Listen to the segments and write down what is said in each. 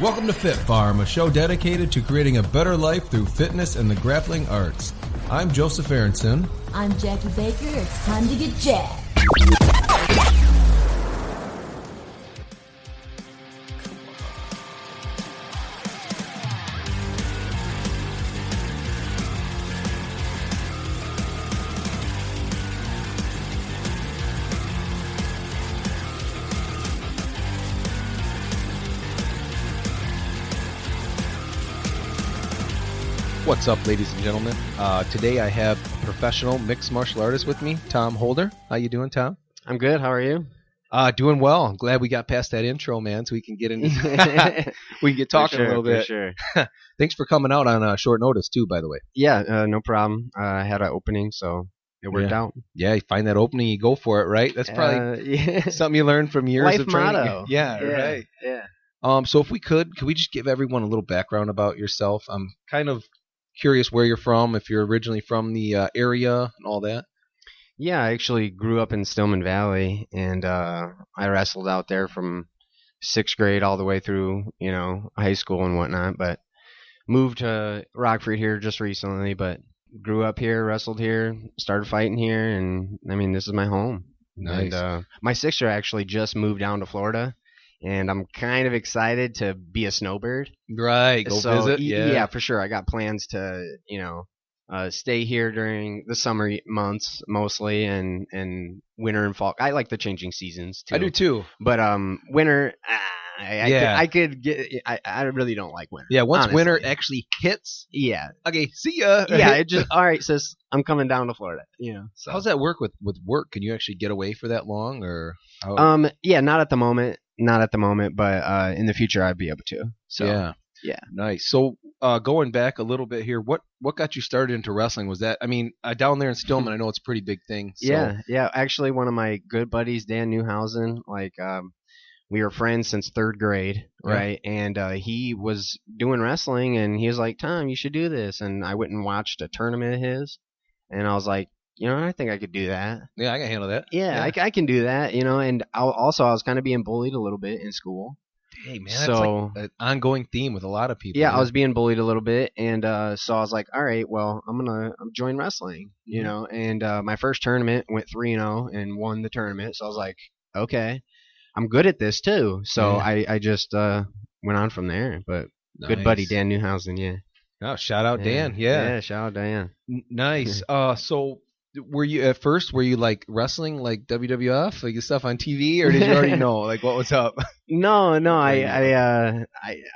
Welcome to FitFarm, a show dedicated to creating a better life through fitness and the grappling arts. I'm Joseph Aronson. I'm Jackie Baker. It's time to get jacked. What's up, ladies and gentlemen? Today I have a professional mixed martial artist with me, Tom Holder. How you doing, Tom? I'm good. How are you? Doing well. I'm glad we got past that intro, man, so we can get into we can get talking a little bit. For sure. Thanks for coming out on short notice, too, by the way. Yeah, no problem. I had an opening, so it worked out. Yeah, you find that opening, you go for it, right? That's probably something you learned from years Life of training. motto. Yeah, right. Yeah. So if we could we just give everyone a little background about yourself? I'm kind of curious where you're from, if you're originally from the area and all that. Yeah, I actually grew up in Stillman Valley, and I wrestled out there from 6th grade all the way through, high school and whatnot, but moved to Rockford here just recently, but grew up here, wrestled here, started fighting here, and, this is my home. Nice. And my sister actually just moved down to Florida, and I'm kind of excited to be a snowbird. Right, go visit. Yeah, for sure. I got plans to, stay here during the summer months mostly, and winter and fall. I like the changing seasons too. I do too. But winter, I really don't like winter. Yeah, once honestly. winter actually hits. Yeah. Okay, see ya. Yeah, it just all right, sis. I'm coming down to Florida. So. How's that work with work? Can you actually get away for that long, or? Yeah, not at the moment. Not at the moment, but in the future I'd be able to. So yeah. Nice. So going back a little bit here, what got you started into wrestling? Was that down there in Stillman? I know it's a pretty big thing. So. Yeah. Actually, one of my good buddies, Dan Newhausen, we were friends since 3rd grade, right? And he was doing wrestling, and he was like, "Tom, you should do this." And I went and watched a tournament of his, and I was like, I think I could do that. Yeah, I can handle that. Yeah. I can do that, and I was kind of being bullied a little bit in school. Hey, man, that's like an ongoing theme with a lot of people. Yeah, I was being bullied a little bit, and so I was like, all right, well, I'm going to join wrestling, and my first tournament went 3-0 and won the tournament, so I was like, okay, I'm good at this too. So I just went on from there, but Good buddy Dan Newhausen, yeah. Oh, shout out Dan, yeah. Yeah, shout out Dan. Nice. So were you like wrestling like WWF, like stuff on TV, or did you already know like what was up? No, I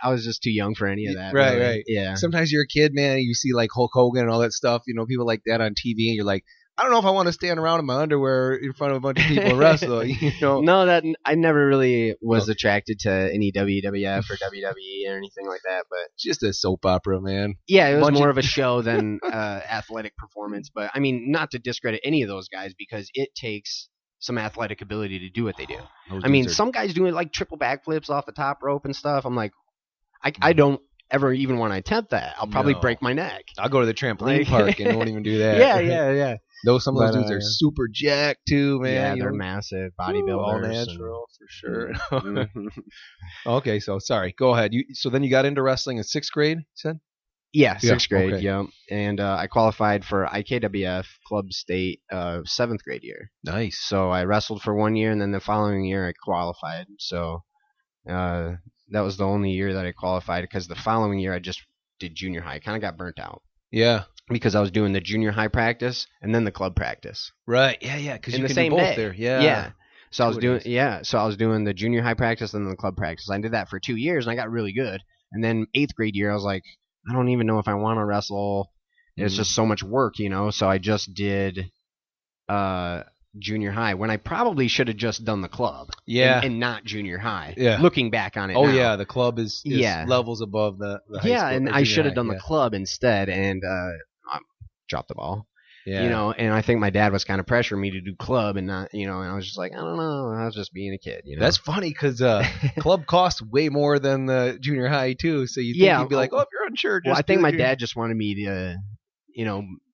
was just too young for any of that. Right, really. right. Yeah. Sometimes you're a kid, man, and you see like Hulk Hogan and all that stuff, people like that on TV, and you're like, I don't know if I want to stand around in my underwear in front of a bunch of people and wrestle. No, that I never really was attracted to any WWF or WWE or anything like that. But just a soap opera, man. Yeah, it was more of a show than athletic performance. But not to discredit any of those guys, because it takes some athletic ability to do what they do. Some guys doing like triple backflips off the top rope and stuff. I'm like, I don't ever even want to attempt that. I'll probably break my neck. I'll go to the trampoline park and won't even do that. Yeah. Though some of those dudes are super jacked too, man. Yeah, they're massive bodybuilders. All natural, for sure. Okay, so sorry. Go ahead. So then you got into wrestling in 6th grade, you said? Yeah, 6th grade, okay. Yeah. And I qualified for IKWF Club State 7th grade year. Nice. So I wrestled for 1 year, and then the following year I qualified. So that was the only year that I qualified, because the following year I just did junior high. I kind of got burnt out. Yeah. Because I was doing the junior high practice and then the club practice. Right. Yeah. Because you can do both day. There. Yeah. Yeah. So I was doing the junior high practice and then the club practice. I did that for 2 years, and I got really good. And then 8th grade year, I was like, I don't even know if I want to wrestle. It's just so much work, So I just did junior high, when I probably should have just done the club. Yeah. And not junior high. Yeah. Looking back on it now. Yeah, the club is levels above the high school. Yeah, and I should have done the club instead, and I dropped the ball. Yeah. And I think my dad was kind of pressuring me to do club and not, and I was just like, I don't know. I was just being a kid, That's funny, because club costs way more than the junior high, too. So you'd be like, if you're unsure, just I think my dad just wanted me to,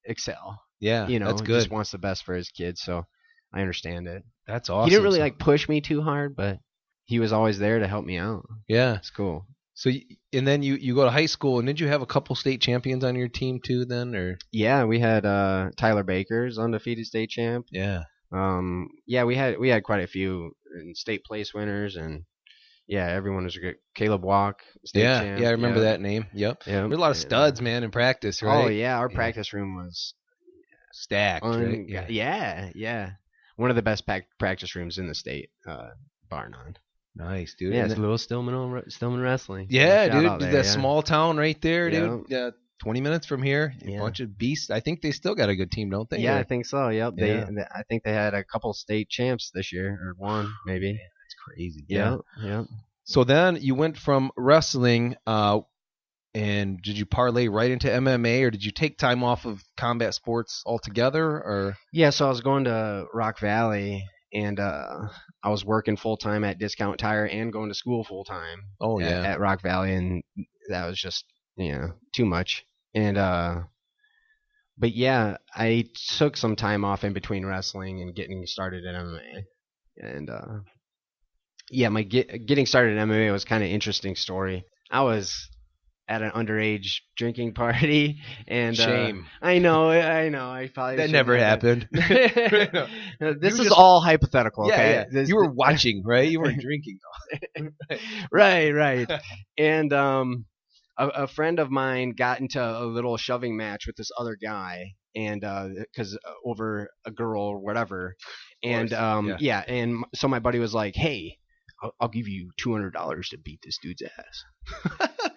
excel. Yeah, that's good. Just wants the best for his kids, so I understand it. That's awesome. He didn't really push me too hard, but he was always there to help me out. Yeah. It's cool. So and then you go to high school, and did you have a couple state champions on your team too? Then or Yeah, we had Tyler Baker's undefeated state champ. yeah, Yeah, we had quite a few state place winners, and yeah, everyone was good. Caleb Walk, state champ. yeah, I remember Yep. that name. Yep, Yep. there's a lot of And, studs, man, in practice, right? Oh yeah, our practice room was Stacked, right? yeah. One of the best practice rooms in the state, bar none. Nice, dude. Yeah, And it's Little Stillman Wrestling. yeah, Shout dude, out there, that yeah. small town right there, Yeah. dude. 20 minutes from here, a Yeah. bunch of beasts. I think they still got a good team, don't they? Yeah, Or- I think so. Yep. Yeah. I think they had a couple state champs this year, or one maybe. That's crazy. Yep. Yep. So then you went from wrestling, and did you parlay right into MMA, or did you take time off of combat sports altogether? Or Yeah. So I was going to Rock Valley, and I was working full time at Discount Tire and going to school full time. oh yeah, At Rock Valley, and that was just too much. And but yeah, I took some time off in between wrestling and getting started in MMA. And yeah, my getting started in MMA was kind of interesting story. I was at an underage drinking party, and shame. I know. I probably That shouldn't never have happened. done. This You is just- all hypothetical. Okay, Yeah. This- You were watching, right? You weren't drinking. right. And a friend of mine got into a little shoving match with this other guy, and because over a girl or whatever, and yeah. and so my buddy was like, "Hey, I'll give you $200 to beat this dude's ass."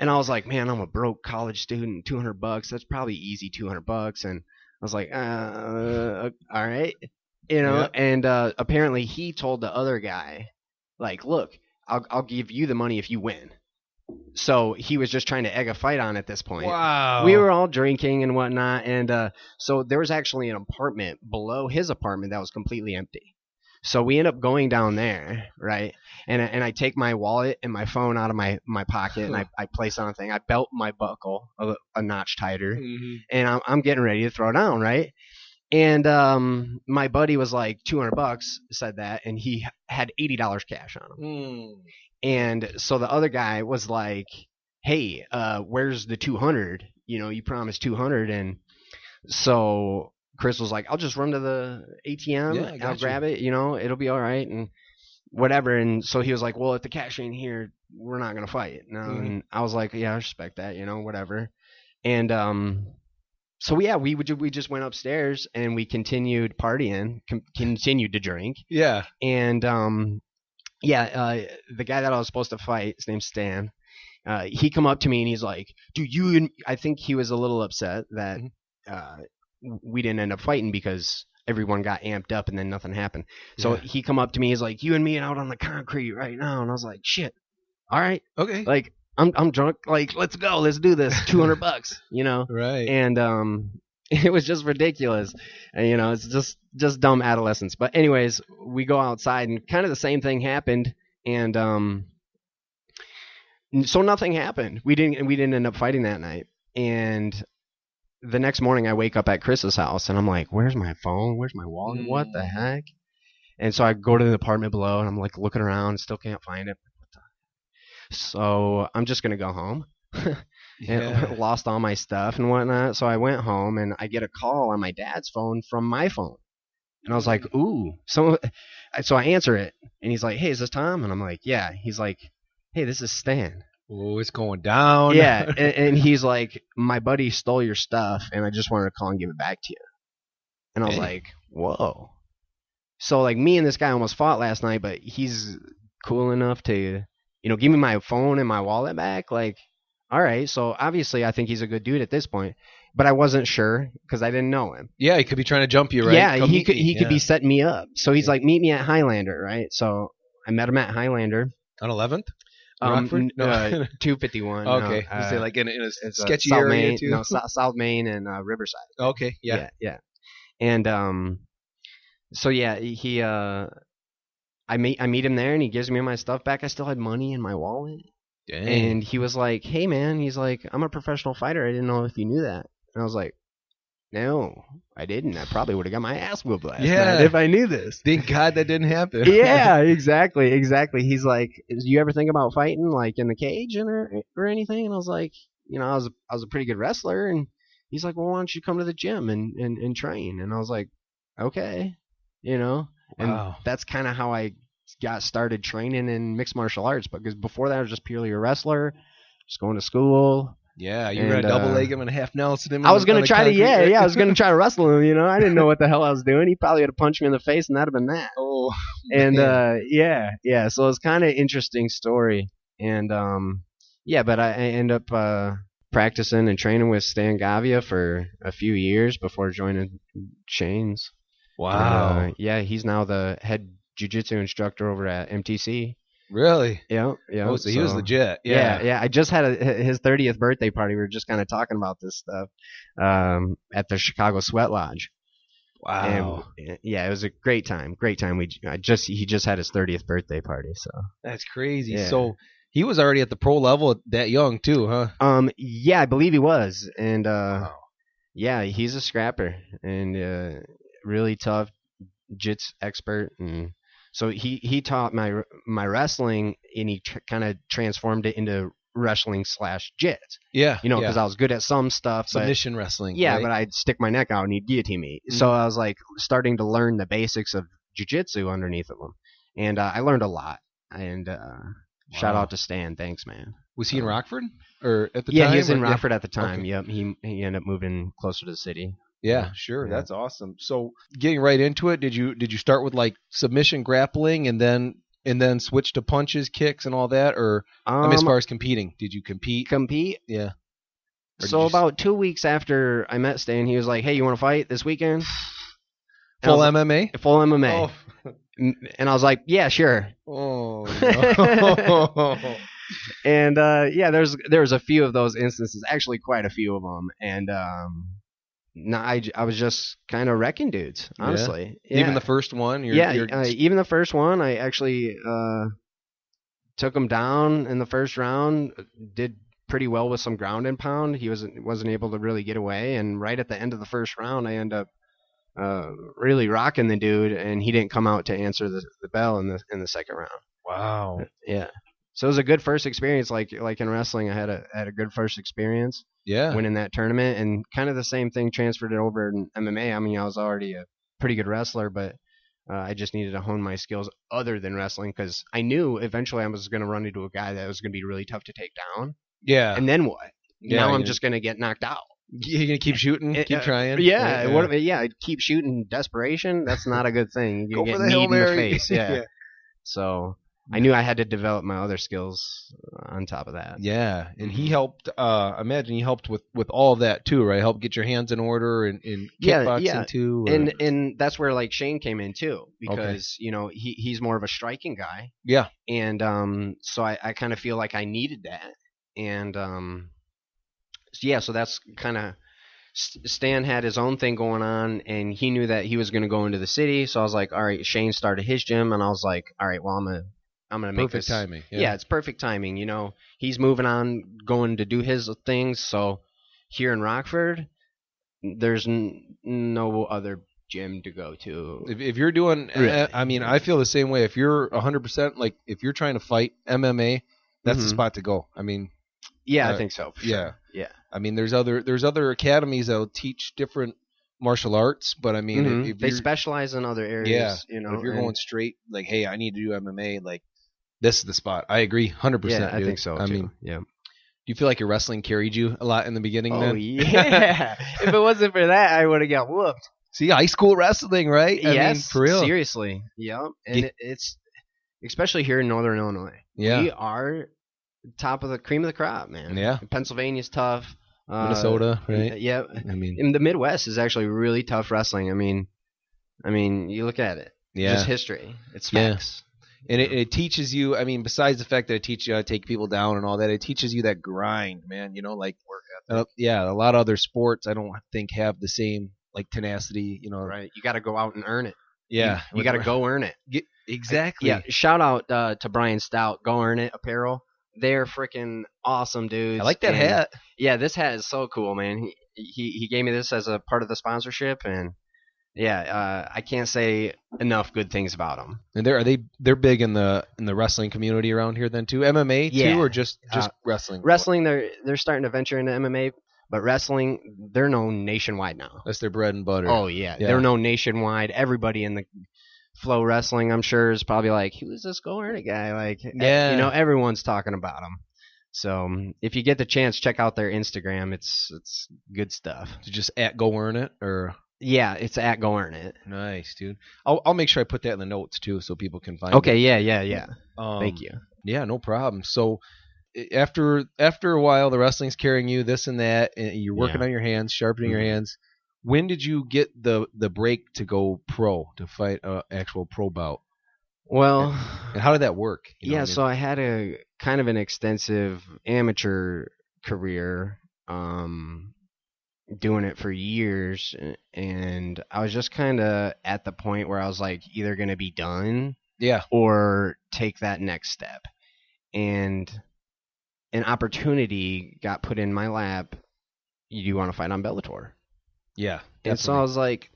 And I was like, "Man, I'm a broke college student. $200, that's probably easy. $200." And I was like, all right, Yeah. And apparently he told the other guy, like, "Look, I'll give you the money if you win." So he was just trying to egg a fight on at this point. Wow. We were all drinking and whatnot, and so there was actually an apartment below his apartment that was completely empty. So we end up going down there, right? And I take my wallet and my phone out of my pocket, and I place on a thing. I belt my buckle a notch tighter, Mhm. and I'm getting ready to throw down, right? And my buddy was like, $200, said that, and he had $80 cash on him. Mm. And so the other guy was like, "Hey, where's the 200? You promised 200." And so Chris was like, "I'll just run to the ATM. Yeah, I got I'll you. grab it. It'll be all right." And whatever. And so he was like, "Well, if the cash ain't here, we're not gonna fight." No. Mhm. And I was like, "Yeah, I respect that. Whatever." And so yeah, we just went upstairs and we continued partying, continued to drink. Yeah. And the guy that I was supposed to fight, his name's Stan. He come up to me and he's like, "Dude, I think he was a little upset that we didn't end up fighting because everyone got amped up and then nothing happened." So Yeah. he come up to me, he's like, "You and me out on the concrete right now." And I was like, "Shit, all right, Okay. like I'm drunk, like let's go, let's do this, $200, Right. And it was just ridiculous. And, it's just dumb adolescence. But anyways, we go outside and kind of the same thing happened. And so nothing happened. We didn't end up fighting that night. And the next morning I wake up at Chris's house and I'm like, "Where's my phone? Where's my wallet? What the heck?" And so I go to the apartment below and I'm like looking around, still can't find it. So I'm just gonna go home. Yeah. And lost all my stuff and whatnot. So I went home and I get a call on my dad's phone from my phone. And I was like, "Ooh." So I answer it and he's like, "Hey, is this Tom?" And I'm like, "Yeah." He's like, "Hey, this is Stan." Oh, it's going down. Yeah. And he's like, "My buddy stole your stuff and I just wanted to call and give it back to you." And I was Hey. like, "Whoa." So like me and this guy almost fought last night, but he's cool enough to, give me my phone and my wallet back. Like, all right. So obviously I think he's a good dude at this point, but I wasn't sure because I didn't know him. Yeah, he could be trying to jump you, right? Yeah, Come he meet could me. be setting me up. So he's like, "Meet me at Highlander," right? So I met him at Highlander. On 11th? Rockford? No. 251. Okay. No, You say like in a it's sketchy South area Main, too? No, South Main and Riverside. Okay. Yeah. Yeah. And so yeah, he I meet him there and he gives me my stuff back. I still had money in my wallet. Dang. And he was like, "Hey man," he's like, "I'm a professional fighter. I didn't know if you knew that." And I was like, No, I didn't. I probably would have got my ass whooped last Yeah. night if I knew this. Thank God that didn't happen. Yeah, exactly. He's like, "Do you ever think about fighting like in the cage or anything?" And I was like, I was a pretty good wrestler, and he's like, "Well, why don't you come to the gym and train?" And I was like, "Okay," And Wow. that's kind of how I got started training in mixed martial arts. Because before that, I was just purely a wrestler, just going to school. Yeah, you were going to double leg him and half Nelson him. I was going to try to, right? I was going to try to wrestle him, I didn't know what the hell I was doing. He probably would have punched me in the face, and that'd have been that. Oh, And, man. yeah, so it's kind of interesting story. And, but I end up practicing and training with Stan Gavia for a few years before joining Shane's. Wow. And, he's now the head jiu-jitsu instructor over at MTC. Really? Yeah. Oh, so he was legit. Yeah. I just had his 30th birthday party. We were just kind of talking about this stuff at the Chicago Sweat Lodge. Wow. And, it was a great time. Great time. He just had his 30th birthday party. So That's crazy. Yeah. So he was already at the pro level that young too, huh? I believe he was. And Wow. he's a scrapper and really tough jits expert. And so he taught my wrestling, and he kind of transformed it into wrestling / jits. Yeah. Because I was good at some stuff. Submission wrestling. Yeah, right? but I'd stick my neck out and he'd guillotine me. So I was like starting to learn the basics of jiu-jitsu underneath of him. And I learned a lot. And shout out to Stan. Thanks, man. Was he in Rockford or at the time? Yeah, he was in or- Rockford at the time. Okay. Yep. He ended up moving closer to the city. Yeah, sure. Yeah. That's awesome. So getting right into it, did you start with like submission grappling and then switch to punches, kicks, and all that, or as far as competing, did you compete? Yeah. Or So did you about 2 weeks after I met Stan, he was like, "Hey, you want to fight this weekend?" full MMA? Full MMA. And I was like, "Yeah, sure." Oh. No. And there was a few of those instances, actually quite a few of them, and I was just kind of wrecking dudes, honestly. Yeah. Even the first one? Even the first one, I actually took him down in the first round. Did pretty well with some ground and pound. He wasn't able to really get away, and right at the end of the first round, I end up really rocking the dude, and he didn't come out to answer the bell in the second round. Wow. Yeah. So it was a good first experience. Like in wrestling, I had a good first experience. Yeah. Winning that tournament, and kind of the same thing transferred it over in MMA. I mean, I was already a pretty good wrestler, but I just needed to hone my skills other than wrestling, because I knew eventually I was going to run into a guy that was going to be really tough to take down. Yeah. And then what? Yeah, now I'm just going to get knocked out. You're gonna keep shooting, keep trying. Yeah. Keep shooting. Desperation. That's not a good thing. You Go get for the kneed Hail in the Mary. face. Yeah. So I knew I had to develop my other skills on top of that. Yeah, and he helped. Imagine he helped with all of that too, right? Helped get your hands in order and kickboxing too. Or... And that's where like Shane came in too, because he's more of a striking guy. Yeah, and so I kind of feel like I needed that, and so that's kind of. Stan had his own thing going on, and he knew that he was going to go into the city. So I was like, all right, Shane started his gym, and I was like, all right, well, I'm gonna make perfect this timing. Yeah, it's perfect timing. He's moving on, going to do his things. So here in Rockford, there's no other gym to go to. If you're doing, Really? I mean, I feel the same way. If you're 100%, like if you're trying to fight MMA, that's the spot to go. I mean, I think so. For sure. Yeah. I mean, there's other academies that'll teach different martial arts, but I mean, if they you're, specialize in other areas. but if you're going straight, like, hey, I need to do MMA, like this is the spot. I agree, 100%. Yeah, I dude. think so. I too. mean, yeah. do you feel like your wrestling carried you a lot in the beginning? Oh then? yeah. If it wasn't for that, I would have got whooped. See, high school wrestling, right? I Yes, mean, for real. Seriously. Yeah, and it's especially here in Northern Illinois. Yeah. We are top of the cream of the crop, man. Yeah. Pennsylvania's tough. Minnesota, right? Yeah. I mean, In the Midwest is actually really tough wrestling. I mean, you look at it. Yeah. Just history. It's facts. And it teaches you, I mean, besides the fact that it teaches you how to take people down and all that, it teaches you that grind, man. Like work ethic. A lot of other sports I don't think have the same like tenacity, Right. You got to go out and earn it. Yeah. You got to go earn it. Exactly. Yeah. Shout out to Brian Stout, Go Earn It Apparel. They're freaking awesome dudes. I like that hat. Yeah, this hat is so cool, man. he gave me this as a part of the sponsorship, and yeah, I can't say enough good things about him. And they're big in the wrestling community around here then too. MMA too, or just wrestling? Wrestling, they're starting to venture into MMA, but wrestling, they're known nationwide now. That's their bread and butter. Oh yeah, they're known nationwide. Everybody in the Flow Wrestling, I'm sure, is probably like, who's this Go-Earn guy? Like, everyone's talking about him. So if you get the chance, check out their Instagram. It's good stuff. Just at Go-Earn it, or yeah, it's at Go-Earn it. Nice, dude. I'll make sure I put that in the notes too, so people can find. Okay, it. Yeah. Thank you. Yeah, no problem. So after a while, the wrestling's carrying you, this and that, and you're working on your hands, sharpening your hands. When did you get the break to go pro, to fight an actual pro bout? Well, and how did that work? So I had a kind of an extensive amateur career, doing it for years, and I was just kind of at the point where I was like either going to be done or take that next step. And an opportunity got put in my lap. You want to fight on Bellator? Yeah. Definitely. And so I was like,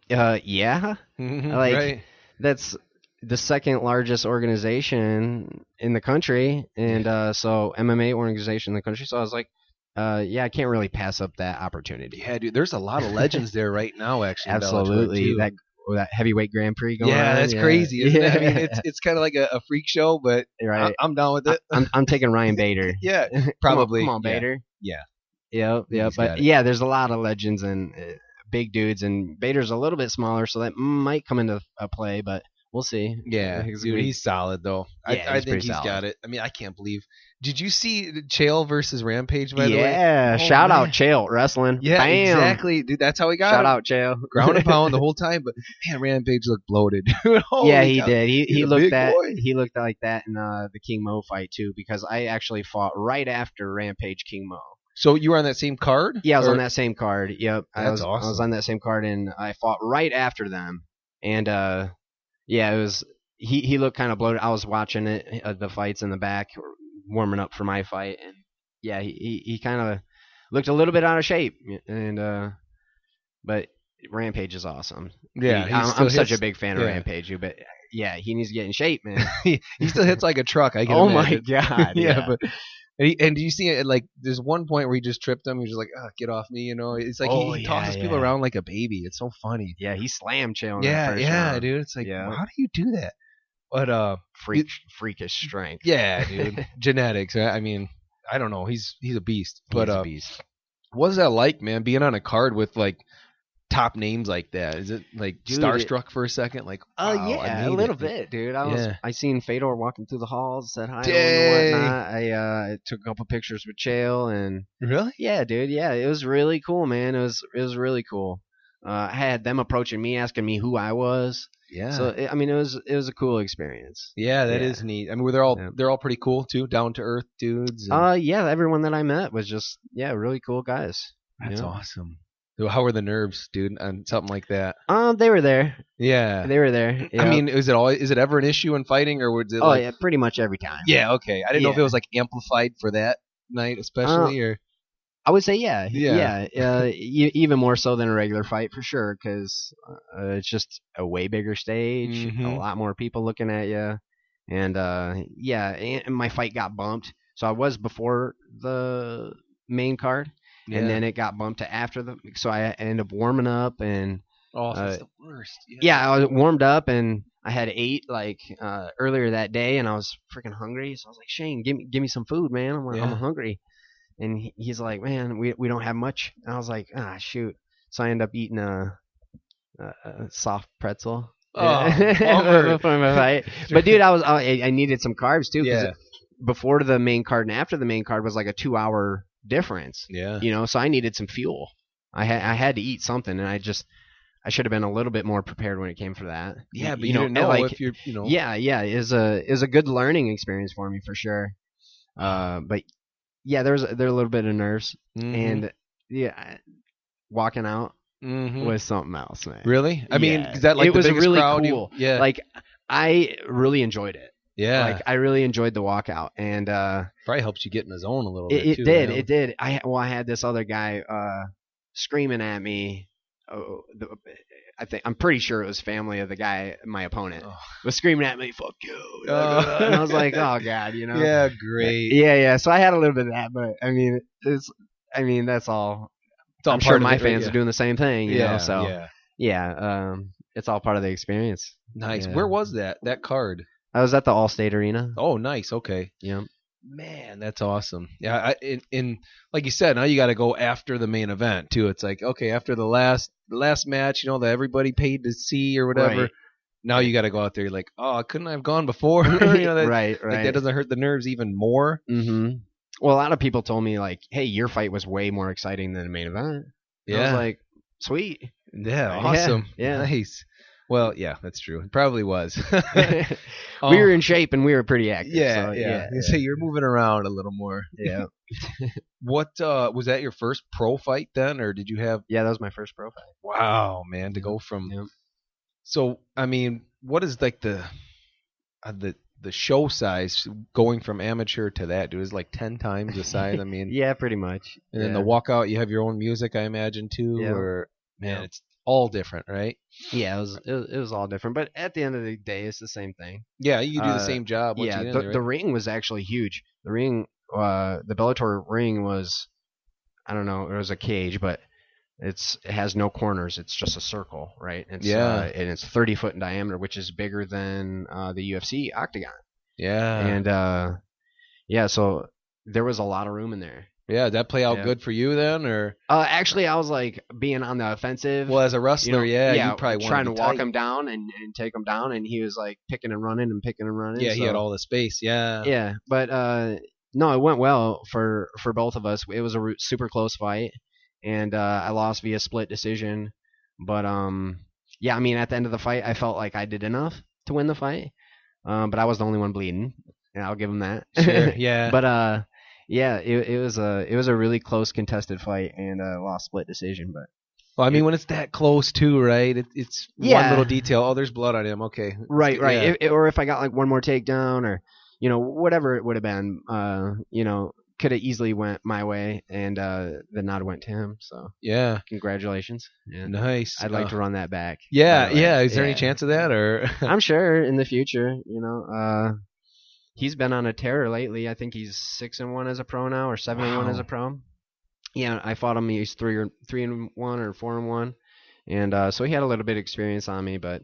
yeah. Like, that's the second largest organization in the country, and so MMA organization in the country. So I was like, I can't really pass up that opportunity. Yeah, dude, there's a lot of legends there right now, actually. Absolutely. That heavyweight Grand Prix going on. That's crazy, isn't it? I mean, it's kind of like a freak show, but I'm down with it. I'm taking Ryan Bader. Yeah, probably. Come on, Bader. Yeah. Yeah, but there's a lot of legends and big dudes, and Bader's a little bit smaller, so that might come into play, but we'll see. Yeah, dude, he's solid though. I think he's got it. I mean, I can't believe. Did you see Chael versus Rampage? By the way, shout out Chael Wrestling. Yeah, Bam. Exactly, dude. That's how he got. Shout out Chael. Ground and pound the whole time, but man, Rampage looked bloated. He did. He looked He looked like that in the King Mo fight too, because I actually fought right after Rampage King Mo. So you were on that same card? Yeah, I was on that same card. Yep. That's awesome. I was on that same card, and I fought right after them. And it was he looked kind of bloated. I was watching the fights in the back, warming up for my fight, and he kind of looked a little bit out of shape. And but Rampage is awesome. Yeah, I'm such a big fan of Rampage, but he needs to get in shape, man. he still hits like a truck. I can imagine. My god. But. And do you see it, like, there's one point where he just tripped him. He's just like, get off me, It's like he tosses people around like a baby. It's so funny. Yeah, he slammed Chael. Yeah, dude. It's like, how do you do that? But freakish strength. Yeah, dude. Genetics. I mean, I don't know. He's a beast. He's a beast. What's that like, man? Being on a card with like top names like that? Is it like starstruck for a second? Like, wow, a little bit, dude. I seen Fedor walking through the halls, said hi and whatnot. I took a couple pictures with Chael, and really, yeah, dude, it was really cool, man. It was really cool. I had them approaching me, asking me who I was. Yeah. So it was a cool experience. Yeah, that is neat. I mean, they're all pretty cool too, down to earth dudes. Everyone that I met was just really cool guys. That's awesome. How were the nerves, dude, on something like that? They were there. Yeah, they were there. I mean, is it ever an issue in fighting, or was it? Pretty much every time. Yeah, okay. I didn't know if it was like amplified for that night, especially, or. I would say even more so than a regular fight for sure, because it's just a way bigger stage, a lot more people looking at you, and and my fight got bumped, so I was before the main card. Yeah. And then it got bumped to after so I ended up warming up, and that's the worst. I was warmed up, and I had ate earlier that day, and I was freaking hungry. So I was like, Shane, give me some food, man. I'm hungry. And he's like, man, we don't have much. And I was like, shoot. So I ended up eating a soft pretzel. For my fight. But dude, I needed some carbs too, because before the main card and after the main card was like a 2-hour difference. Yeah. So I needed some fuel. I had to eat something, and I should have been a little bit more prepared when it came for that. Yeah, but you didn't know if you're, Yeah, it was a good learning experience for me for sure. But yeah, there a little bit of nerves, and walking out was something else, man. Really? I mean, is that like it the was biggest really crowd? Cool. Like, I really enjoyed it. Yeah, like I really enjoyed the walkout, and probably helps you get in the zone a little bit. It did. I had this other guy screaming at me. Oh, I'm pretty sure it was family of the guy, my opponent, was screaming at me, "Fuck you!" And I was like, "Oh God," Yeah, great. Yeah. So I had a little bit of that, but that's all. I'm sure my fans are doing the same thing, you know. So it's all part of the experience. Nice. Yeah. Where was that card? I was at the Allstate Arena. Oh, nice. Okay. Yeah. Man, that's awesome. Yeah, in like you said, now you got to go after the main event too. It's like, okay, after the last match, that everybody paid to see or whatever. Right. Now you got to go out there. You're like, oh, couldn't I have gone before? Right. Like that doesn't hurt the nerves even more. Mm-hmm. Well, a lot of people told me like, hey, your fight was way more exciting than the main event. Yeah. I was like, sweet. Yeah, awesome. Yeah. Nice. Well, yeah, that's true. It probably was. We were in shape and we were pretty active. Yeah. You say you're moving around a little more. Yeah. What was that your first pro fight then, or did you have? Yeah, that was my first pro fight. Wow, man, to go from. Yeah. So, I mean, what is like the show size going from amateur to that, dude? Is like 10 times the size. I mean, yeah, pretty much. And then the walkout, you have your own music, I imagine too, or man, it's all different, right? Yeah, it was all different, but at the end of the day, it's the same thing. Yeah, you do the same job. The ring was actually huge. The ring, the Bellator ring was, I don't know, it was a cage, but it has no corners. It's just a circle, right? And it's 30 foot in diameter, which is bigger than the UFC octagon. Yeah. And so there was a lot of room in there. Yeah, did that play out good for you then, or? Actually, I was like being on the offensive. Well, as a wrestler, you probably trying to walk him down and take him down, and he was like picking and running. Yeah, he had all the space. Yeah. Yeah, but no, it went well for both of us. It was a super close fight, and I lost via split decision. But I mean, at the end of the fight, I felt like I did enough to win the fight. But I was the only one bleeding, and I'll give him that. Sure. Yeah. But yeah, it was a really close contested fight, and lost split decision. But well, I mean, when it's that close too, right? It's one little detail. Oh, there's blood on him. Okay. Right. Yeah. Or if I got like one more takedown, or whatever it would have been, could have easily went my way, and the nod went to him. So yeah, congratulations. Yeah. Nice. I'd like to run that back. Yeah. Is there any chance of that, or? I'm sure in the future. He's been on a tear lately. I think he's 6-1 as a pro now, or 7-1 as a pro. Yeah, I fought him. He's 3-1 or 4-1, and so he had a little bit of experience on me, but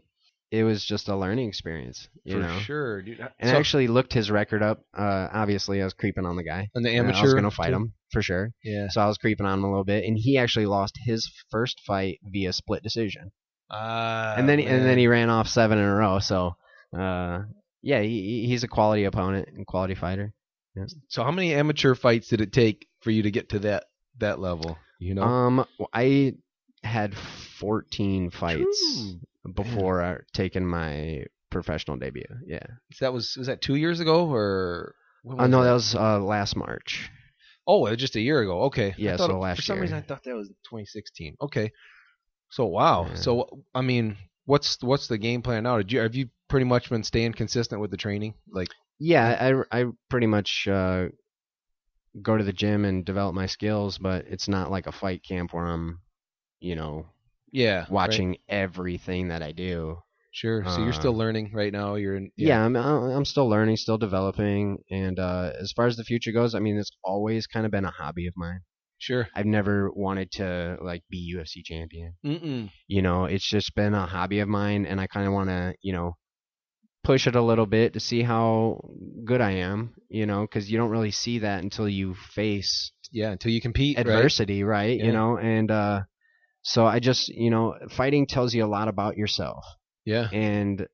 it was just a learning experience. For sure, dude. And I actually looked his record up. Obviously, I was creeping on the guy. And the amateur, I was gonna fight him for sure. Yeah. So I was creeping on him a little bit, and he actually lost his first fight via split decision. And then he ran off 7 in a row. So. Yeah, he's a quality opponent and quality fighter. Yeah. So how many amateur fights did it take for you to get to that level? I had 14 fights before taking my professional debut. Yeah. So was that 2 years ago, or? No, that was last March. Oh, just a year ago. Okay. Yeah, last year. For some reason, I thought that was 2016. Okay. So wow. Yeah. So I mean, what's the game plan now? Have you pretty much been staying consistent with the training? Like, yeah, I pretty much go to the gym and develop my skills, but it's not like a fight camp where I'm, watching everything that I do. Sure. So you're still learning right now. I'm still learning, still developing, and as far as the future goes, I mean, it's always kind of been a hobby of mine. Sure. I've never wanted to be UFC champion. Mm-mm. It's just been a hobby of mine, and I kind of want to, push it a little bit to see how good I am, because you don't really see that until you face until you compete adversity, right? Yeah. And so I just, fighting tells you a lot about yourself. Yeah. And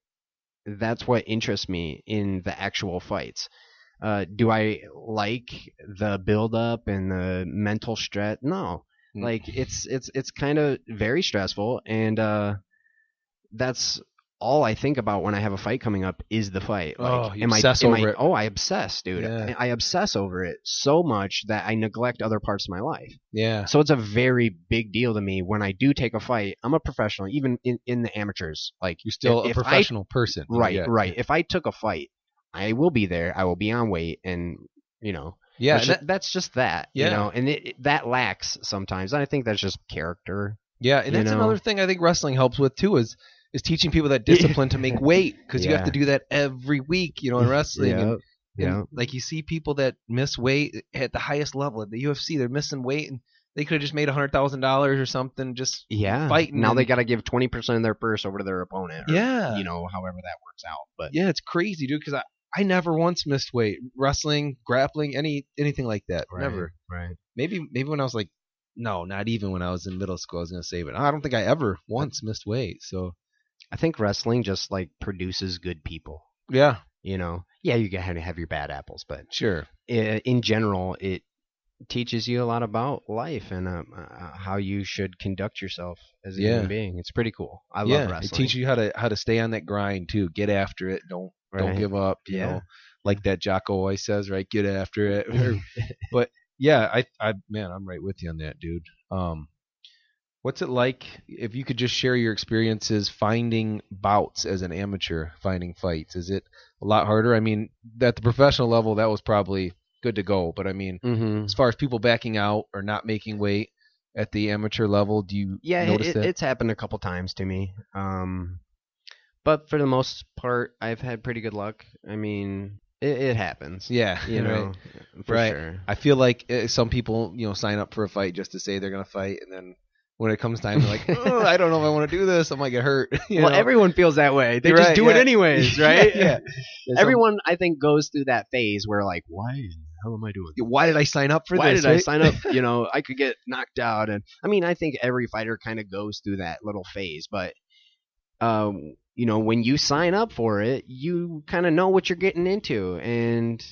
that's what interests me in the actual fights. Do I like the build up and the mental stress? No. Like it's kind of very stressful, and that's all I think about when I have a fight coming up is the fight. Like, you obsess over it. Oh, I obsess, dude. Yeah. I obsess over it so much that I neglect other parts of my life. Yeah. So it's a very big deal to me when I do take a fight. I'm a professional, even in the amateurs. Like, you're still a professional person. Right, right. If I took a fight, I will be there. I will be on weight, and Yeah, that's just that, and that lacks sometimes. I think that's just character. Yeah, and that's another thing I think wrestling helps with too is teaching people that discipline to make weight, because you have to do that every week, in wrestling. And like you see people that miss weight at the highest level at the UFC, they're missing weight, and they could have just made $100,000 or something just fighting. Now they got to give 20% of their purse over to their opponent. Or, however that works out. But yeah, it's crazy, dude. Because I never once missed weight, wrestling, grappling, anything like that. Never. Right. Maybe when I was like, no, not even when I was in middle school. I was gonna say, but I don't think I ever once missed weight. So I think wrestling just like produces good people. Yeah. Yeah, you gotta have your bad apples, but sure. In general, it teaches you a lot about life and how you should conduct yourself as a human being. It's pretty cool. I love wrestling. It teaches you how to stay on that grind too. Get after it. Don't give up. You know, like that Jocko always says, right? Get after it. But yeah, man, I'm right with you on that, dude. What's it like if you could just share your experiences finding bouts as an amateur, finding fights? Is it a lot harder? I mean, at the professional level, that was probably good to go. But I mean, as far as people backing out or not making weight at the amateur level, do you notice that? It's happened a couple times to me. But for the most part, I've had pretty good luck. I mean, it happens. Yeah, for sure. I feel like some people, sign up for a fight just to say they're going to fight, and then when it comes time, they're like, oh, I don't know if I want to do this. I might get hurt. Everyone feels that way. They just do it anyways, right? Yeah. Everyone, I think, goes through that phase where like, why the hell am I doing this? Why did I sign up for this? Why did I sign up? I could get knocked out. And I mean, I think every fighter kind of goes through that little phase. But, when you sign up for it, you kind of know what you're getting into. And,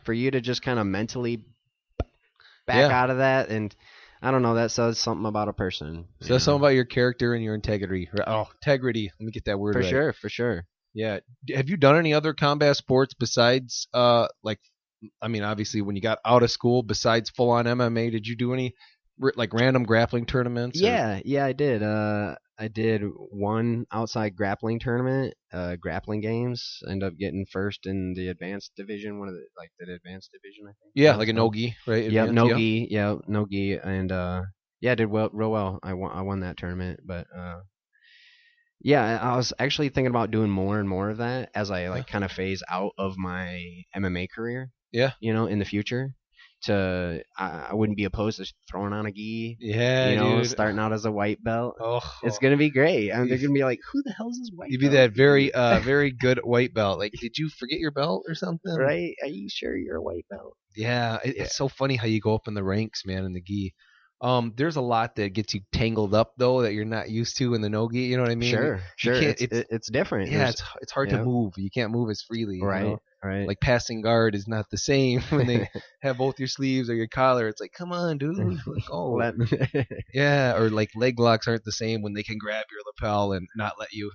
for you to just kind of mentally back out of that, and I don't know, that says something about a person. Says something about your character and your integrity. Oh, integrity. Let me get that word right. For sure. Yeah. Have you done any other combat sports besides, obviously when you got out of school, besides full-on MMA, did you do any, random grappling tournaments? Yeah, I did. I did one outside grappling tournament, grappling games. Ended up getting first in the advanced division, the advanced division, I think. Yeah, like a no-gi, right? Yeah, no-gi. Yeah, no-gi. And, I did real well. I won that tournament. But, I was actually thinking about doing more and more of that as I, kind of phase out of my MMA career. Yeah. In the future. I wouldn't be opposed to throwing on a gi. Yeah, dude. Starting out as a white belt. Oh, it's gonna be great. They're gonna be like, "Who the hell is this white?" You'd be that very, very good white belt. Like, did you forget your belt or something? Right? Are you sure you're a white belt? Yeah, it's so funny how you go up in the ranks, man, in the gi. There's a lot that gets you tangled up though that you're not used to in the no-gi. You know what I mean? Sure. It's different. Yeah, it's hard to move. You can't move as freely. Right. Right. Like passing guard is not the same when they have both your sleeves or your collar. It's like, come on, dude. Yeah, or like leg locks aren't the same when they can grab your lapel and not let you,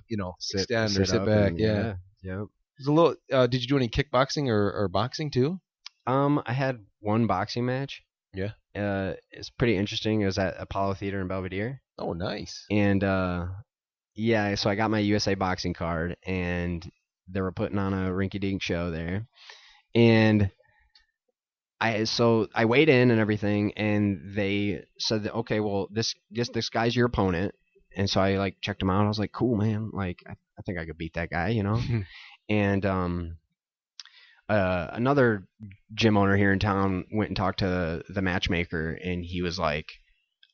extend or sit back. Yeah. There's a little. Did you do any kickboxing or boxing too? I had one boxing match. Yeah. It's pretty interesting. It was at Apollo Theater in Belvedere. Oh, nice. And so I got my USA boxing card, and they were putting on a rinky-dink show there, and I weighed in and everything, and they said that, okay, well, this guy's your opponent, and so I checked him out. I was like, cool, man, I think I could beat that guy, and another gym owner here in town went and talked to the matchmaker, and he was like,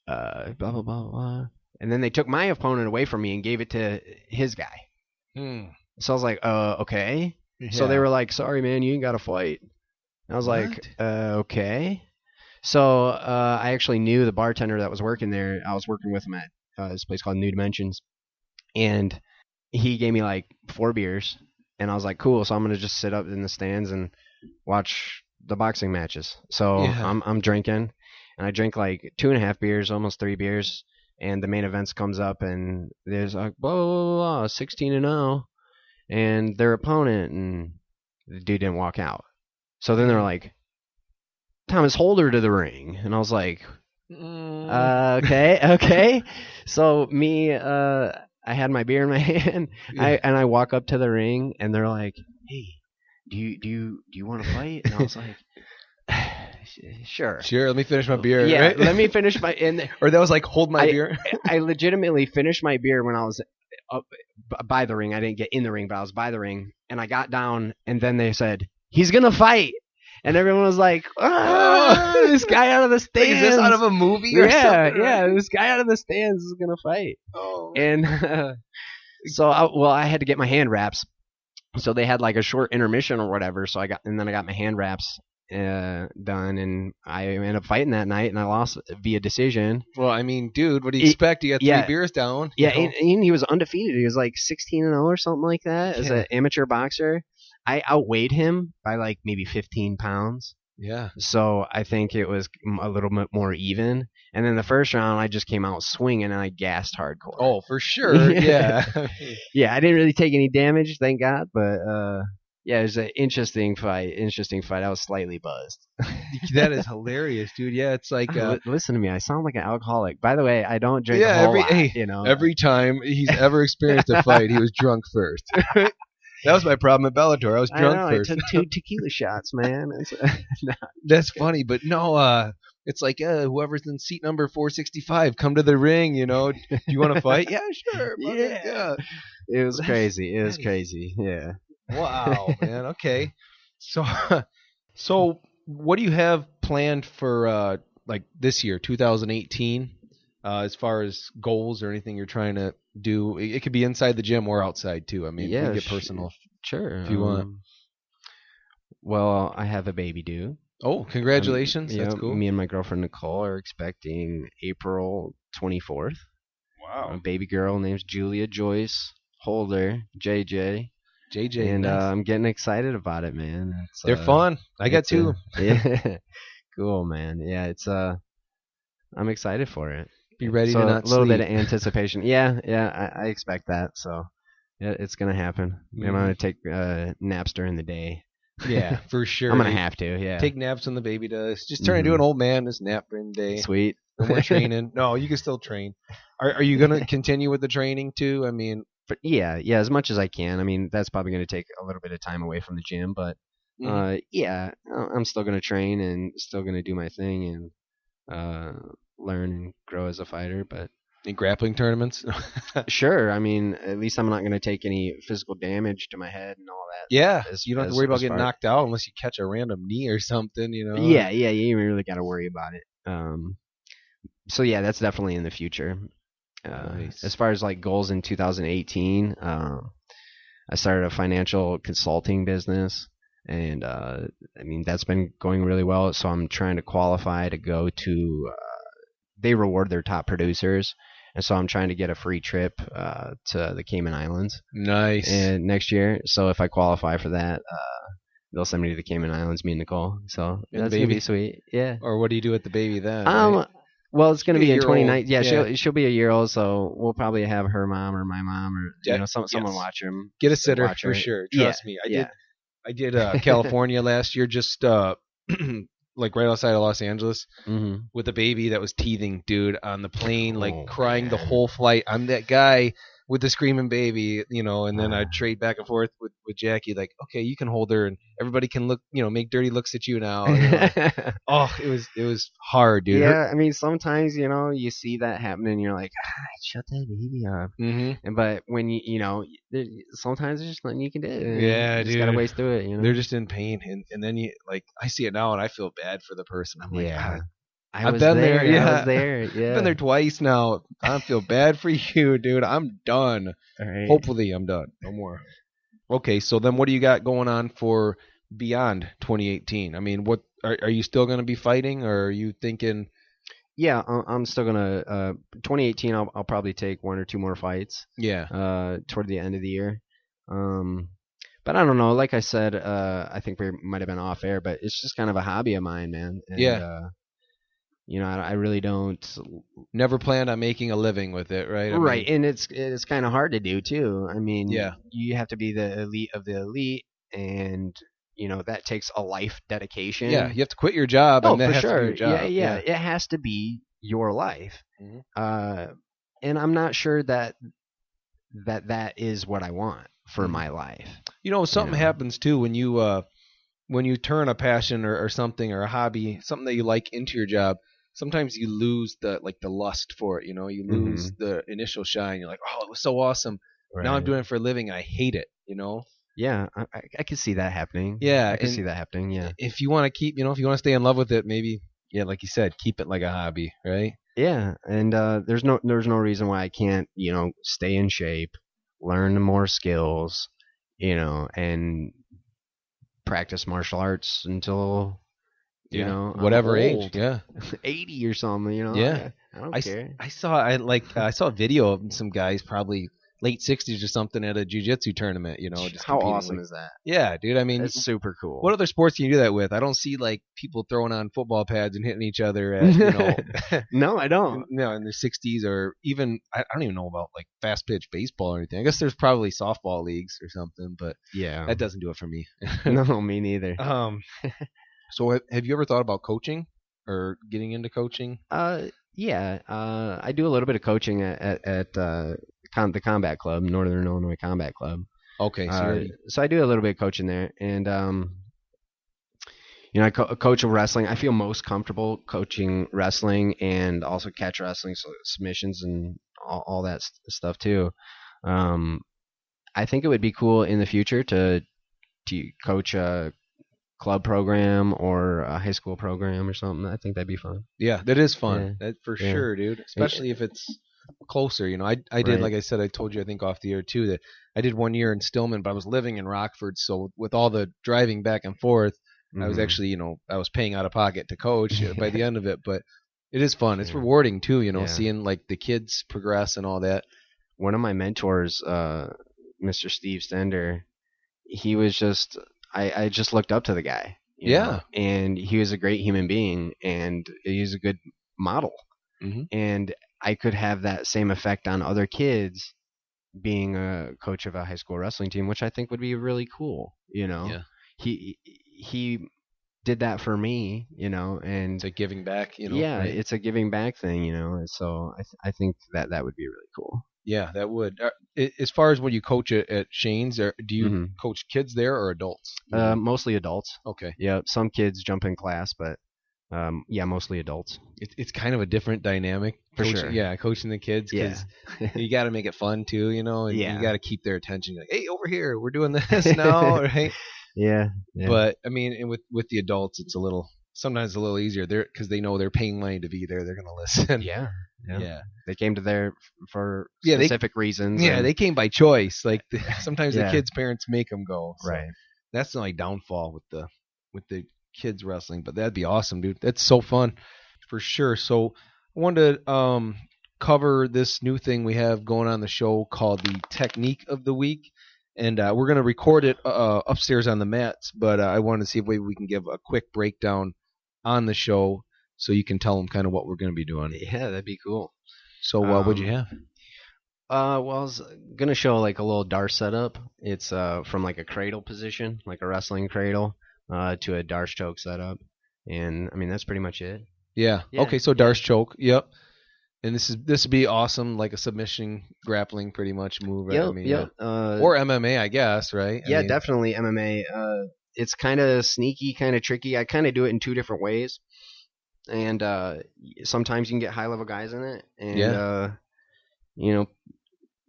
blah blah blah blah, and then they took my opponent away from me and gave it to his guy. So I was like, okay. Yeah. So they were like, sorry, man, you ain't got to fight. And I was like, okay. So I actually knew the bartender that was working there. I was working with him at this place called New Dimensions. And he gave me 4 beers. And I was like, cool. So I'm going to just sit up in the stands and watch the boxing matches. So I'm drinking. And I drink 2.5 beers, almost 3 beers. And the main events comes up, and there's blah, blah, blah, blah, 16-0. And their opponent, and the dude didn't walk out. So then they were like, Thomas Holder to the ring. And I was like, okay. So I had my beer in my hand, and I walk up to the ring, and they're like, hey, do you want to fight? And I was like, sure. Let me finish my beer. Yeah, right? let me finish my. Or that was like, hold my beer. I legitimately finished my beer when I was up by the ring. I didn't get in the ring, but I was by the ring, and I got down, and then they said, he's gonna fight. And everyone was like, this guy out of the stands. Like, is this out of a movie or something? Yeah, this guy out of the stands is going to fight. Oh. And so, I had to get my hand wraps. So they had like a short intermission or whatever. So then I got my hand wraps done, and I ended up fighting that night, and I lost via decision. Well, I mean, dude, what do you expect? You got 3 beers down. Yeah, and he was undefeated. He was like 16-0 or something like that as an amateur boxer. I outweighed him by like maybe 15 pounds. Yeah. So I think it was a little bit more even. And then the first round, I just came out swinging, and I gassed hardcore. Oh, for sure. Yeah. Yeah, I didn't really take any damage, thank God. But yeah, it was an interesting fight. I was slightly buzzed. That is hilarious, dude. Yeah, it's like listen to me. I sound like an alcoholic. By the way, I don't drink a whole lot. Every time he's ever experienced a fight, he was drunk first. That was my problem at Bellator. I was drunk first. I took 2 tequila shots, man. That's funny, but no, it's like whoever's in seat number 465, come to the ring. Do you want to fight? Yeah, sure. Yeah. It was crazy. It was crazy. Yeah. Wow, man. Okay. So what do you have planned for like this year, 2018? As far as goals or anything you're trying to do, it could be inside the gym or outside too. I mean, you can get personal. Sure. If you want. Well, I have a baby due. Oh, congratulations. That's cool. Me and my girlfriend Nicole are expecting April 24th. Wow. A baby girl named Julia Joyce Holder, JJ. And nice. I'm getting excited about it, man. They're fun. I got 2. Yeah. Cool, man. Yeah, I'm excited for it. Be ready to not sleep. A little bit of anticipation. Yeah, I expect that. So yeah, it's gonna happen. I'm gonna take naps during the day. Yeah, for sure. I'm gonna have to. Yeah, take naps when the baby does. Just turn into an old man. Just nap during the day. Sweet. No more training. No, you can still train. Are you gonna continue with the training too? I mean, yeah, as much as I can. I mean, that's probably gonna take a little bit of time away from the gym, but yeah, I'm still gonna train and still gonna do my thing and learn and grow as a fighter. But in grappling tournaments, sure. I mean, at least I'm not going to take any physical damage to my head and all that. Yeah, you don't have to worry about getting knocked out unless you catch a random knee or something. Yeah, you really got to worry about it. So yeah, that's definitely in the future. Nice. As far as like goals in 2018, I started a financial consulting business. And I mean, that's been going really well. So I'm trying to qualify to go to. They reward their top producers, and so I'm trying to get a free trip to the Cayman Islands. Nice. And next year, so if I qualify for that, they'll send me to the Cayman Islands, me and Nicole. So that's gonna be sweet. Yeah. Or what do you do with the baby then? Right? Well, it's gonna be in 2019. Yeah, yeah. She'll be a year old, so we'll probably have her mom or my mom or someone watch him. Get a sitter for sure. Trust me. I did California last year, just like right outside of Los Angeles, with a baby that was teething, dude, on the plane, like crying the whole flight. I'm that guy with the screaming baby, and then I'd trade back and forth with Jackie, like, okay, you can hold her, and everybody can look, make dirty looks at you now. Oh, it was hard, dude. Yeah, I mean, sometimes, you see that happen, and you're like, shut that baby up. Mm-hmm. But when sometimes there's just nothing you can do. Yeah, you dude. Just gotta waste through it. They're just in pain, and then I see it now, and I feel bad for the person. I'm like, yeah. I've been there. Yeah, I was there. Yeah, I've been there twice now. I feel bad for you, dude. I'm done. All right. Hopefully, I'm done. No more. Okay, so then what do you got going on for beyond 2018? I mean, what are you still going to be fighting, or are you thinking? Yeah, I'm still gonna. 2018, I'll probably take 1 or 2 more fights. Yeah. Toward the end of the year. But I don't know. Like I said, I think we might have been off air, but it's just kind of a hobby of mine, man. And, yeah. I really don't. Never planned on making a living with it, right? Right, and it's kind of hard to do too. I mean, yeah, you have to be the elite of the elite, and that takes a life dedication. Yeah, you have to quit your job. Oh, and that for has sure. To be your job. Yeah, it has to be your life. Mm-hmm. And I'm not sure that is what I want for my life. Something happens too when you turn a passion or something or a hobby, something that you like into your job. Sometimes you lose the lust for it. You lose the initial shine. You're like, oh, it was so awesome. Right. Now I'm doing it for a living and I hate it. Yeah, I can see that happening. Yeah, I can see that happening. Yeah. If you want to keep, if you want to stay in love with it, maybe, like you said, keep it like a hobby, right? Yeah, and there's no reason why I can't, stay in shape, learn more skills, and practice martial arts until whatever age, 80 or something, Yeah, I don't care. I saw a video of some guys probably late 60s or something at a jiu-jitsu tournament, just how awesome is that? Yeah, dude. I mean, it's super cool. What other sports can you do that with? I don't see people throwing on football pads and hitting each other at, No, I don't. No, in their 60s, or even I don't even know about fast pitch baseball or anything. I guess there's probably softball leagues or something, but yeah, that doesn't do it for me. No, me neither. So have you ever thought about coaching or getting into coaching? Yeah. I do a little bit of coaching at the Combat Club, Northern Illinois Combat Club. Okay, so I do a little bit of coaching there, and I coach wrestling. I feel most comfortable coaching wrestling and also catch wrestling, so submissions and all that stuff too. I think it would be cool in the future to coach a club program or a high school program or something. I think that'd be fun. Yeah, that is fun. That for sure, dude. Especially if it's closer. I did, like I said, I told you, I think off the air too, that I did 1 year in Stillman, but I was living in Rockford, so with all the driving back and forth, I was actually, I was paying out of pocket to coach by the end of it, but it is fun. It's rewarding too, seeing the kids progress and all that. One of my mentors, Mr. Steve Stender, he was just, I just looked up to the guy. You know? And he was a great human being, and he's a good model. And I could have that same effect on other kids being a coach of a high school wrestling team, which I think would be really cool. He did that for me, and it's a giving back, Yeah, right? It's a giving back thing, so I think that would be really cool. Yeah, that would. As far as when you coach at Shane's, do you coach kids there or adults? Mostly adults. Okay. Yeah, some kids jump in class, but mostly adults. It's kind of a different dynamic. Sure. Yeah, coaching the kids, because you got to make it fun too, and you got to keep their attention. Like, hey, over here, we're doing this now, right? Yeah. But I mean, with the adults, it's sometimes a little easier there because they know they're paying money to be there. They're gonna listen. Yeah. They came to there for specific reasons. Yeah, they came by choice. Sometimes the kids' parents make them go. So right. That's the only downfall with the kids wrestling, but that'd be awesome, dude. That's so fun, for sure. So I wanted to cover this new thing we have going on the show called the Technique of the Week. And we're going to record it upstairs on the mats, but I wanted to see if we can give a quick breakdown on the show so you can tell them kind of what we're going to be doing. Yeah, that'd be cool. So what'd you have? I was going to show a little Darce setup. It's from a cradle position, like a wrestling cradle, to a Darce choke setup. And, I mean, that's pretty much it. Yeah. Okay, so Darce choke. Yep. And this would be awesome, like a submission grappling pretty much move. Right? Or MMA, I guess, right? Yeah, definitely MMA. It's kind of sneaky, kind of tricky. I kind of do it in two different ways, and sometimes you can get high level guys in it, and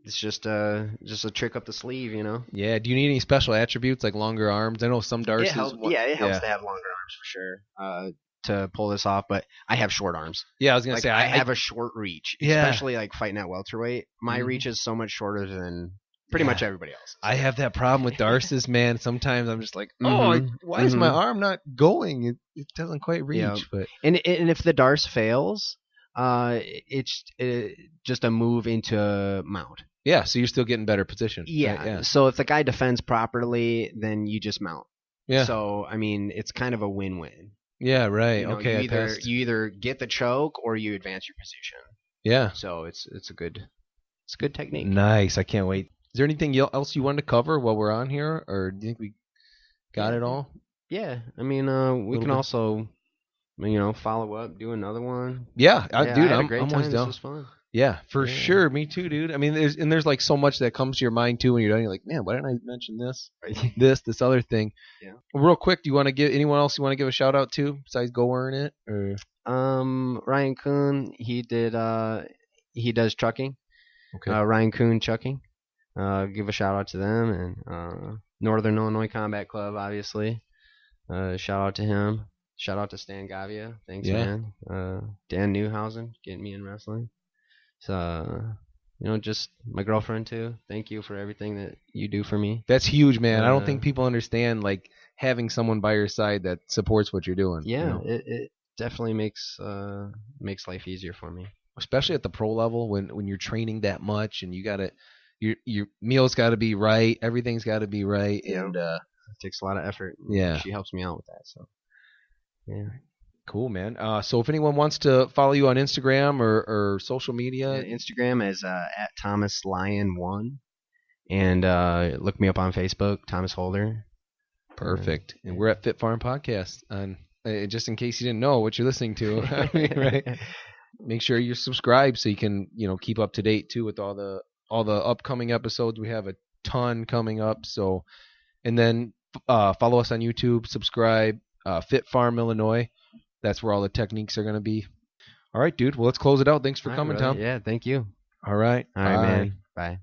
it's just a trick up the sleeve, Yeah. Do you need any special attributes like longer arms? I know some Darces. It helps to have longer arms for sure. To pull this off, but I have short arms. Yeah, I was gonna say I have a short reach, especially fighting at welterweight. My reach is so much shorter than pretty much everybody else. I have that problem with Darce's, man. Sometimes I'm just like, why is my arm not going? It doesn't quite reach. Yeah. But and if the Darce fails, it's just a move into mount. Yeah, so you're still getting better position. Yeah. Right? Yeah. So if the guy defends properly, then you just mount. Yeah. So I mean, it's kind of a win-win. Yeah, right. Okay. You either get the choke or you advance your position. Yeah. So it's a good technique. Nice. I can't wait. Is there anything else you wanted to cover while we're on here, or do you think we got it all? Yeah. I mean, we can also, follow up, do another one. Yeah, dude, I'm always down. This was fun. Yeah, for sure. Me too, dude. I mean, there's like so much that comes to your mind too when you're done. You're like, man, why didn't I mention this, this other thing? Yeah. Real quick, do you want to give anyone else you want to give a shout out to besides Go Earn It? Or? Ryan Kuhn, he does trucking. Okay. Ryan Kuhn Trucking. Give a shout out to them, and Northern Illinois Combat Club, obviously. Shout out to him. Shout out to Stan Gavia. Thanks, man. Dan Newhausen getting me in wrestling. So, just my girlfriend too. Thank you for everything that you do for me. That's huge, man. I don't think people understand like having someone by your side that supports what you're doing. Yeah, it definitely makes life easier for me. Especially at the pro level when you're training that much and you gotta your meals gotta be right, everything's gotta be right, and it takes a lot of effort. Yeah, she helps me out with that. So, yeah. Cool, man. So if anyone wants to follow you on Instagram or social media, Instagram is at ThomasLyon1, and look me up on Facebook, Thomas Holder. Perfect. And we're at FitFarm Podcast. And just in case you didn't know what you're listening to, right? Make sure you're subscribed so you can keep up to date too with all the upcoming episodes. We have a ton coming up. So, and then follow us on YouTube, subscribe, FitFarm Illinois. That's where all the techniques are going to be. All right, dude. Well, let's close it out. Thanks for coming, Tom. Yeah, thank you. All right. All right, man. Bye.